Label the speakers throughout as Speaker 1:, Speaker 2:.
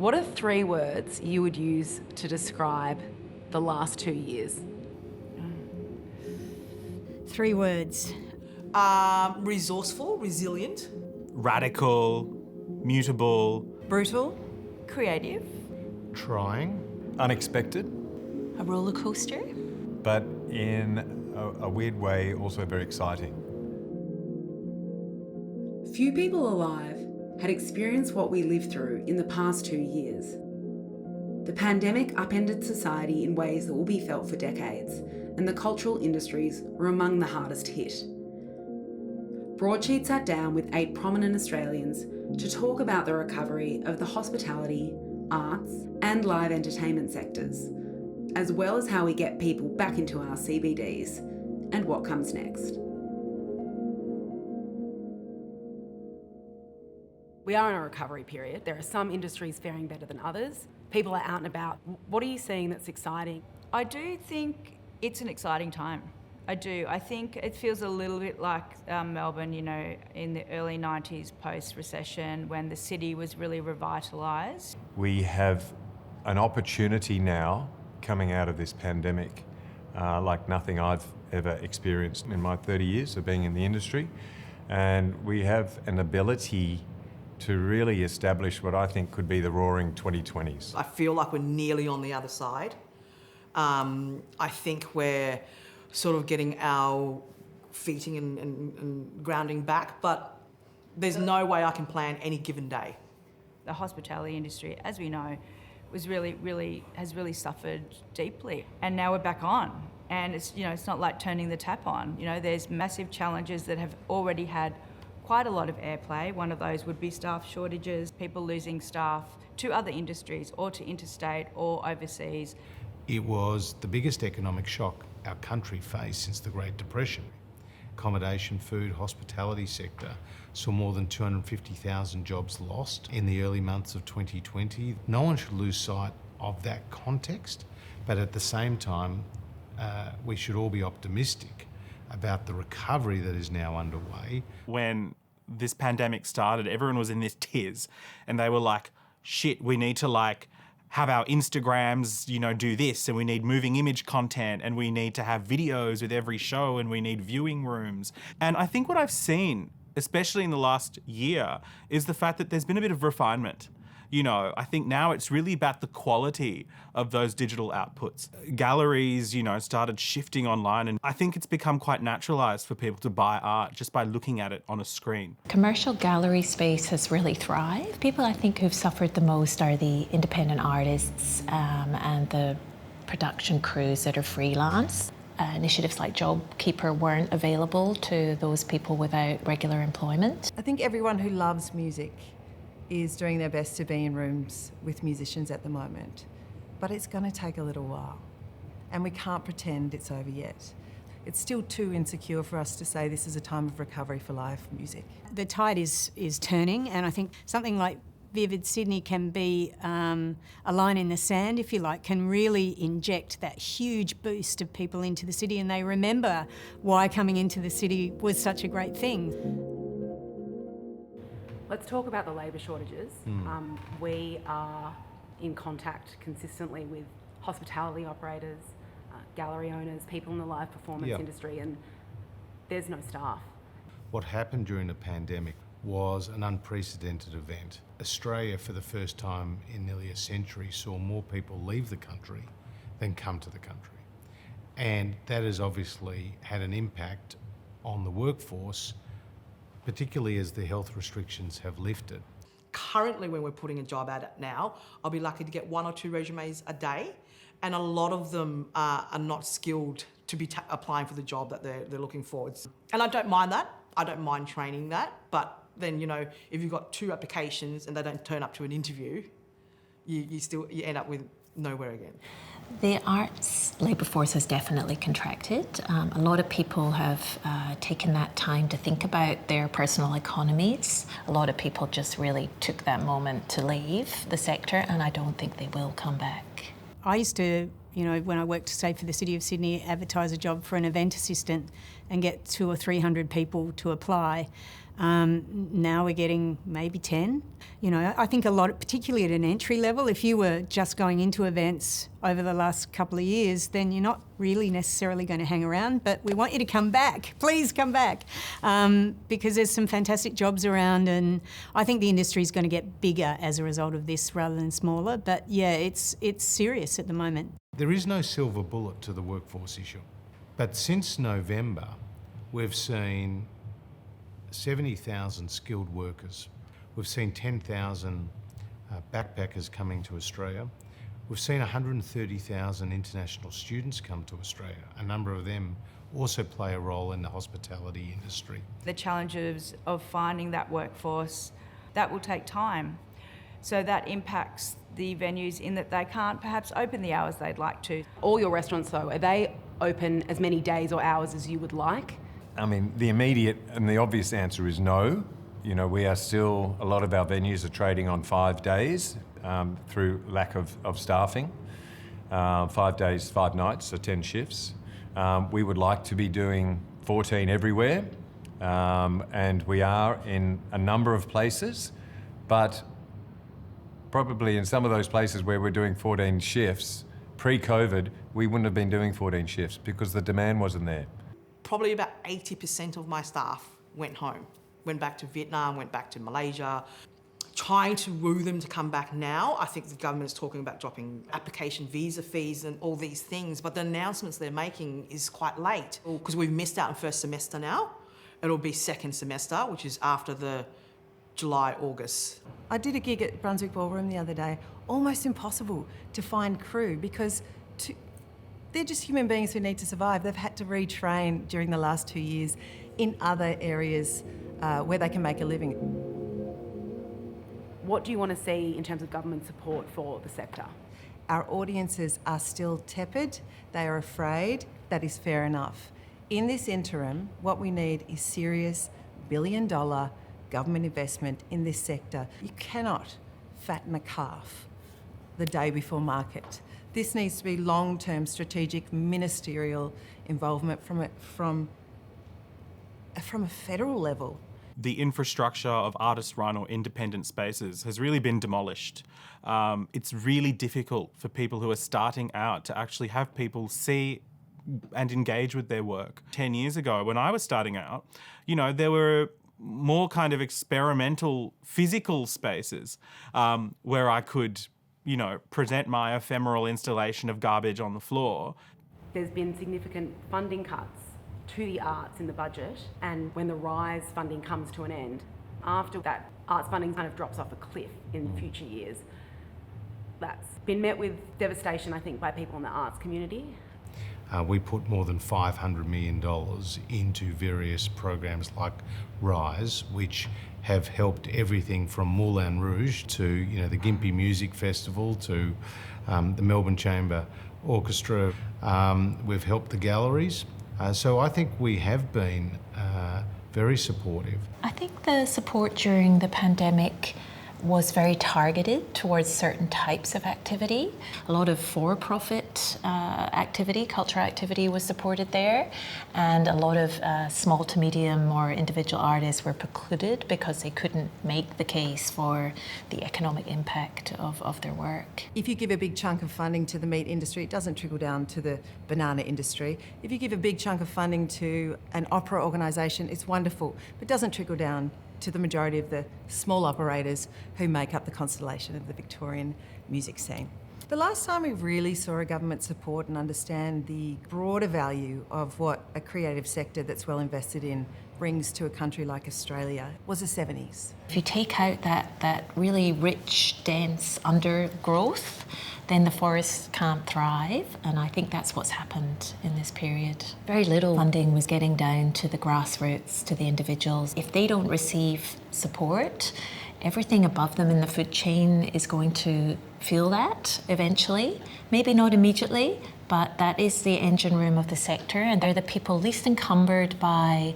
Speaker 1: What are 3 words you would use to describe the last 2 years?
Speaker 2: 3 words.
Speaker 3: Resourceful, resilient.
Speaker 4: Radical, mutable.
Speaker 2: Brutal.
Speaker 5: Creative.
Speaker 6: Trying.
Speaker 7: Unexpected.
Speaker 5: A roller coaster.
Speaker 7: But in a weird way, also very exciting.
Speaker 1: Few people alive had experienced what we lived through in the past 2 years. The pandemic upended society in ways that will be felt for decades, and the cultural industries were among the hardest hit. Broadsheet sat down with 8 prominent Australians to talk about the recovery of the hospitality, arts, and live entertainment sectors, as well as how we get people back into our CBDs and what comes next. We are in a recovery period. There are some industries faring better than others. People are out and about. What are you seeing that's exciting?
Speaker 5: I do think it's an exciting time. I do. I think it feels a little bit like Melbourne, you know, in the early 90s post-recession when the city was really revitalised.
Speaker 7: We have an opportunity now coming out of this pandemic like nothing I've ever experienced in my 30 years of being in the industry. And we have an ability to really establish what I think could be the roaring 2020s.
Speaker 3: I feel like we're nearly on the other side. I think we're sort of getting our feeting and grounding back, but there's no way I can plan any given day.
Speaker 5: The hospitality industry, as we know, has really suffered deeply, and now we're back on. And it's not like turning the tap on. There's massive challenges that have already had quite a lot of airplay. One of those would be staff shortages, people losing staff to other industries or to interstate or overseas.
Speaker 6: It was the biggest economic shock our country faced since the Great Depression. Accommodation, food, hospitality sector saw more than 250,000 jobs lost in the early months of 2020. No one should lose sight of that context, but at the same time, we should all be optimistic about the recovery that is now underway.
Speaker 4: When this pandemic started, everyone was in this tiz and they were like, shit, we need to have our Instagrams, do this, and we need moving image content, and we need to have videos with every show, and we need viewing rooms. And I think what I've seen, especially in the last year, is the fact that there's been a bit of refinement. I think now it's really about the quality of those digital outputs. Galleries, started shifting online, and I think it's become quite naturalised for people to buy art just by looking at it on a screen.
Speaker 8: Commercial gallery space has really thrived. People I think who've suffered the most are the independent artists and the production crews that are freelance. Initiatives like JobKeeper weren't available to those people without regular employment.
Speaker 2: I think everyone who loves music is doing their best to be in rooms with musicians at the moment. But it's going to take a little while, and we can't pretend it's over yet. It's still too insecure for us to say this is a time of recovery for live music. The tide is turning, and I think something like Vivid Sydney can be a line in the sand, if you like, can really inject that huge boost of people into the city, and they remember why coming into the city was such a great thing.
Speaker 1: Let's talk about the labour shortages. We are in contact consistently with hospitality operators, gallery owners, people in the live performance industry, and there's no staff.
Speaker 6: What happened during the pandemic was an unprecedented event. Australia, for the first time in nearly a century, saw more people leave the country than come to the country. And that has obviously had an impact on the workforce, particularly as the health restrictions have lifted.
Speaker 3: Currently, when we're putting a job ad now, I'll be lucky to get 1 or 2 resumes a day, and a lot of them are not skilled to be applying for the job that they're looking for. And I don't mind that. I don't mind training that. But then, if you've got 2 applications and they don't turn up to an interview, you end up with nowhere again.
Speaker 8: The arts labour force has definitely contracted. A lot of people have taken that time to think about their personal economies. A lot of people just really took that moment to leave the sector, and I don't think they will come back.
Speaker 2: I used to, when I worked, say, for the City of Sydney, advertise a job for an event assistant and get 200 or 300 people to apply.
Speaker 9: Now we're getting maybe 10. You know, I think a lot, particularly at an entry level, if you were just going into events over the last couple of years, then you're not really necessarily going to hang around, but we want you to come back. Please come back, because there's some fantastic jobs around, and I think the industry is going to get bigger as a result of this rather than smaller. But yeah, it's serious at the moment.
Speaker 6: There is no silver bullet to the workforce issue. But since November, we've seen 70,000 skilled workers. We've seen 10,000 backpackers coming to Australia. We've seen 130,000 international students come to Australia. A number of them also play a role in the hospitality industry.
Speaker 5: The challenges of finding that workforce, that will take time. So that impacts the venues in that they can't perhaps open the hours they'd like to.
Speaker 1: All your restaurants, though, are they open as many days or hours as you would like?
Speaker 7: I mean, the immediate and the obvious answer is no. You know, we are still, a lot of our venues are trading on 5 days through lack of staffing. 5 days, 5 nights, so 10 shifts. We would like to be doing 14 everywhere, and we are in a number of places, but probably in some of those places where we're doing 14 shifts, pre-COVID, we wouldn't have been doing 14 shifts because the demand wasn't there.
Speaker 3: Probably about 80% of my staff went home, went back to Vietnam, went back to Malaysia. Trying to woo them to come back now. I think the government is talking about dropping application visa fees and all these things, but the announcements they're making is quite late because we've missed out on first semester now. It'll be second semester, which is after the July, August.
Speaker 2: I did a gig at Brunswick Ballroom the other day. Almost impossible to find crew because they're just human beings who need to survive. They've had to retrain during the last 2 years in other areas where they can make a living.
Speaker 1: What do you want to see in terms of government support for the sector?
Speaker 2: Our audiences are still tepid. They are afraid. That is fair enough. In this interim, what we need is serious billion-dollar government investment in this sector. You cannot fatten a calf the day before market. This needs to be long-term strategic ministerial involvement from a federal level.
Speaker 4: The infrastructure of artist-run or independent spaces has really been demolished. It's really difficult for people who are starting out to actually have people see and engage with their work. 10 years ago, when I was starting out, you know, there were more kind of experimental physical spaces where I could, you know, present my ephemeral installation of garbage on the floor.
Speaker 1: There's been significant funding cuts to the arts in the budget, and when the RISE funding comes to an end, after that arts funding kind of drops off a cliff in future years. That's been met with devastation, I think, by people in the arts community.
Speaker 6: We put more than $500 million into various programs like RISE, which have helped everything from Moulin Rouge to, you know, the Gympie Music Festival to the Melbourne Chamber Orchestra. We've helped the galleries. So I think we have been very supportive.
Speaker 8: I think the support during the pandemic was very targeted towards certain types of activity. A lot of for-profit activity, cultural activity was supported there, and a lot of small to medium or individual artists were precluded because they couldn't make the case for the economic impact of their work.
Speaker 2: If you give a big chunk of funding to the meat industry, it doesn't trickle down to the banana industry. If you give a big chunk of funding to an opera organisation, it's wonderful, but it doesn't trickle down to the majority of the small operators who make up the constellation of the Victorian music scene. The last time we really saw a government support and understand the broader value of what a creative sector that's well invested in brings to a country like Australia was the 70s.
Speaker 8: If you take out that really rich, dense undergrowth, then the forests can't thrive, and I think that's what's happened in this period. Very little funding was getting down to the grassroots, to the individuals. If they don't receive support, everything above them in the food chain is going to feel that eventually. Maybe not immediately, but that is the engine room of the sector, and they're the people least encumbered by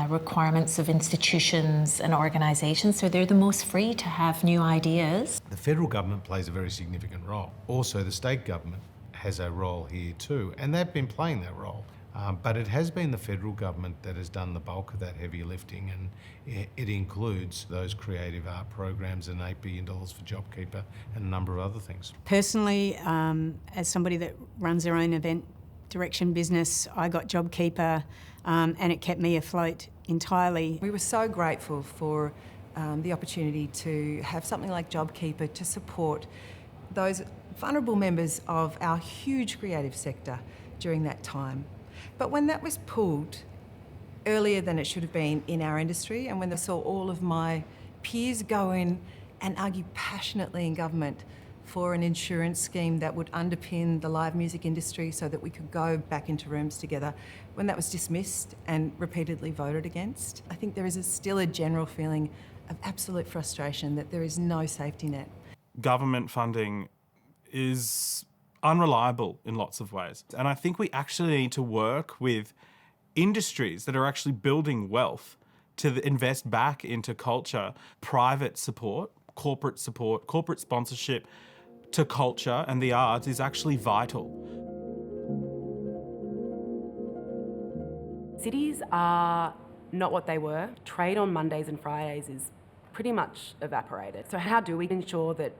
Speaker 8: requirements of institutions and organisations, so they're the most free to have new ideas.
Speaker 6: The federal government plays a very significant role. Also, the state government has a role here too, and they've been playing that role. But it has been the federal government that has done the bulk of that heavy lifting, and it includes those creative art programs and $8 billion for JobKeeper and a number of other things.
Speaker 9: Personally, as somebody that runs their own event direction business, I got JobKeeper and it kept me afloat entirely.
Speaker 2: We were so grateful for the opportunity to have something like JobKeeper to support those vulnerable members of our huge creative sector during that time. But when that was pulled earlier than it should have been in our industry, and when I saw all of my peers go in and argue passionately in government for an insurance scheme that would underpin the live music industry so that we could go back into rooms together, when that was dismissed and repeatedly voted against, I think there is still a general feeling of absolute frustration that there is no safety net.
Speaker 4: Government funding is unreliable in lots of ways. And I think we actually need to work with industries that are actually building wealth to invest back into culture, private support, corporate sponsorship to culture and the arts is actually vital.
Speaker 10: Cities are not what they were. Trade on Mondays and Fridays is pretty much evaporated. So how do we ensure that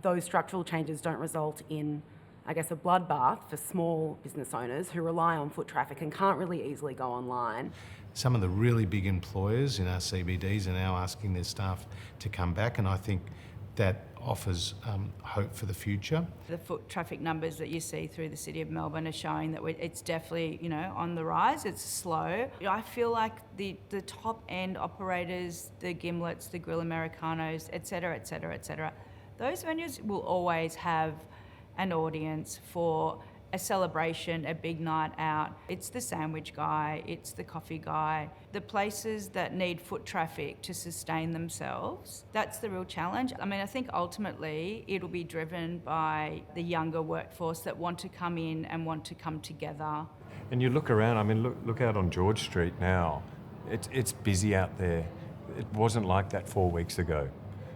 Speaker 10: those structural changes don't result in, I guess, a bloodbath for small business owners who rely on foot traffic and can't really easily go online?
Speaker 6: Some of the really big employers in our CBDs are now asking their staff to come back, and I think that offers hope for the future.
Speaker 5: The foot traffic numbers that you see through the City of Melbourne are showing that it's definitely, on the rise. It's slow. I feel like the top end operators, the Gimlets, the Grill Americanos, et cetera, those venues will always have an audience for a celebration, a big night out. It's the sandwich guy, it's the coffee guy. The places that need foot traffic to sustain themselves, that's the real challenge. I mean, I think ultimately it'll be driven by the younger workforce that want to come in and want to come together.
Speaker 7: And you look around, I mean, look out on George Street now. It's busy out there. It wasn't like that 4 weeks ago.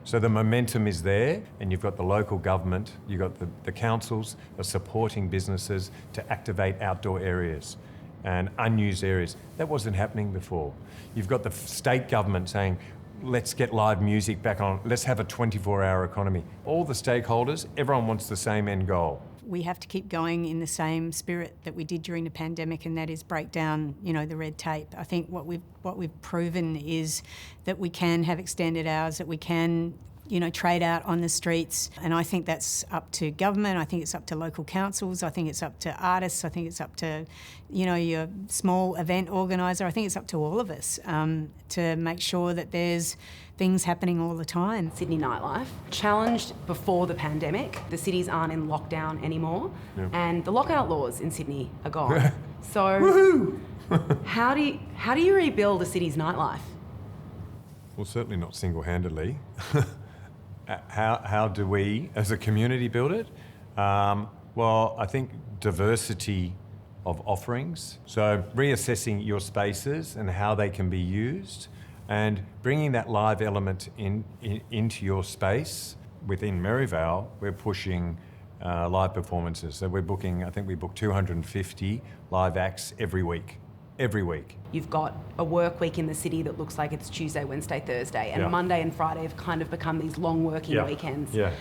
Speaker 7: So the momentum is there, and you've got the local government, you've got the councils are supporting businesses to activate outdoor areas and unused areas. That wasn't happening before. You've got the state government saying, let's get live music back on, let's have a 24-hour economy. All the stakeholders, everyone wants the same end goal.
Speaker 9: We have to keep going in the same spirit that we did during the pandemic, and that is break down, the red tape. I think what we've proven is that we can have extended hours, that we can, trade out on the streets, and I think that's up to government. I think it's up to local councils. I think it's up to artists. I think it's up to, your small event organiser. I think it's up to all of us to make sure that there's things happening all the time.
Speaker 10: Sydney nightlife, challenged before the pandemic. The cities aren't in lockdown anymore, and the lockout laws in Sydney are gone. So how do you rebuild a city's nightlife?
Speaker 7: Well, certainly not single-handedly. How do we, as a community, build it? Well, I think diversity of offerings. So reassessing your spaces and how they can be used, and bringing that live element into your space. Within Merivale, we're pushing live performances. So we're booking, I think we book 250 live acts every week.
Speaker 10: You've got a work week in the city that looks like it's Tuesday, Wednesday, Thursday, and Monday and Friday have kind of become these long working weekends.
Speaker 7: Yeah.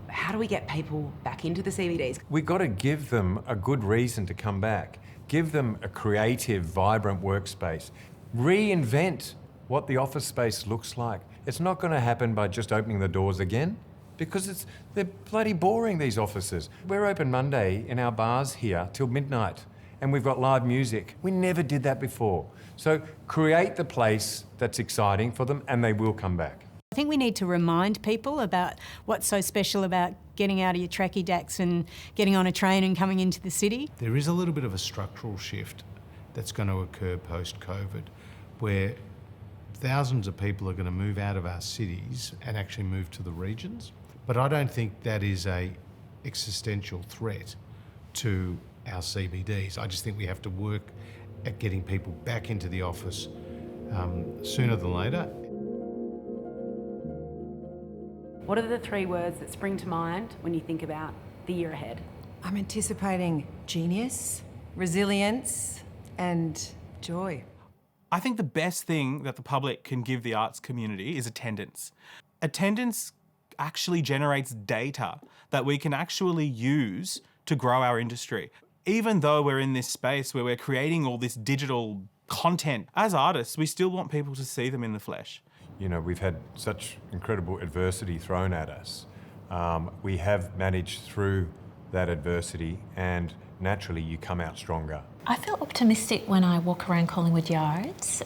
Speaker 10: How do we get people back into the CBDs?
Speaker 7: We've got to give them a good reason to come back. Give them a creative, vibrant workspace. Reinvent what the office space looks like. It's not going to happen by just opening the doors again, because they're bloody boring, these offices. We're open Monday in our bars here till midnight, and we've got live music. We never did that before. So create the place that's exciting for them, and they will come back.
Speaker 9: I think we need to remind people about what's so special about getting out of your tracky dacks and getting on a train and coming into the city.
Speaker 6: There is a little bit of a structural shift that's going to occur post-COVID, where thousands of people are going to move out of our cities and actually move to the regions. But I don't think that is an existential threat to our CBDs. I just think we have to work at getting people back into the office sooner than later.
Speaker 10: What are the 3 words that spring to mind when you think about the year ahead?
Speaker 2: I'm anticipating genius, resilience and joy.
Speaker 4: I think the best thing that the public can give the arts community is attendance. Attendance actually generates data that we can actually use to grow our industry. Even though we're in this space where we're creating all this digital content, as artists, we still want people to see them in the flesh.
Speaker 7: You know, we've had such incredible adversity thrown at us. We have managed through that adversity, and naturally you come out stronger.
Speaker 8: I feel optimistic when I walk around Collingwood Yards.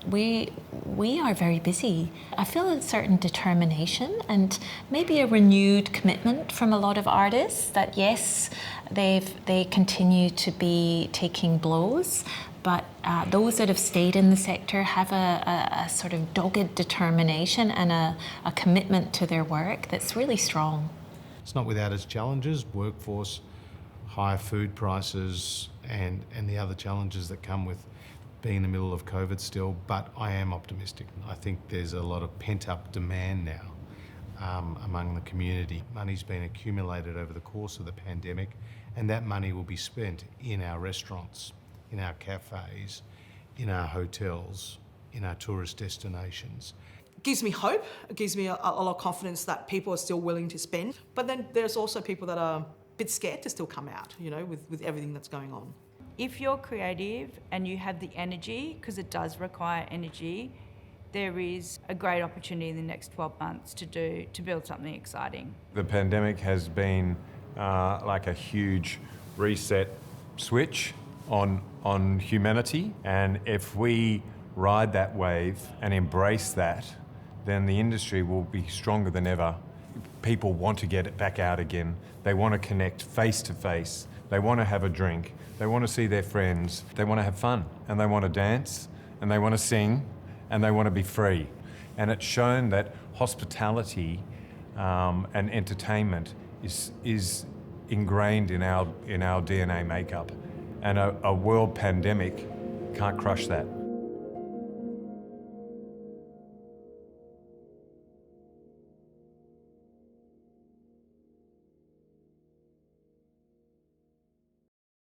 Speaker 8: We are very busy. I feel a certain determination and maybe a renewed commitment from a lot of artists that yes, they continue to be taking blows, but those that have stayed in the sector have a sort of dogged determination and a commitment to their work that's really strong.
Speaker 6: It's not without its challenges, workforce, higher food prices, and the other challenges that come with being in the middle of COVID still, but I am optimistic. I think there's a lot of pent-up demand now among the community. Money's been accumulated over the course of the pandemic, and that money will be spent in our restaurants, in our cafes, in our hotels, in our tourist destinations.
Speaker 3: It gives me hope, it gives me a lot of confidence that people are still willing to spend, but then there's also people that are a bit scared to still come out, you know, with everything that's going on.
Speaker 5: If you're creative and you have the energy, because it does require energy, there is a great opportunity in the next 12 months to build something exciting.
Speaker 7: The pandemic has been like a huge reset switch on humanity, and if we ride that wave and embrace that, then the industry will be stronger than ever. People want to get it back out again. They want to connect face to face. They want to have a drink. They want to see their friends. They want to have fun, and they want to dance, and they want to sing, and they want to be free. And it's shown that hospitality and entertainment is ingrained in our DNA makeup, and a world pandemic can't crush that.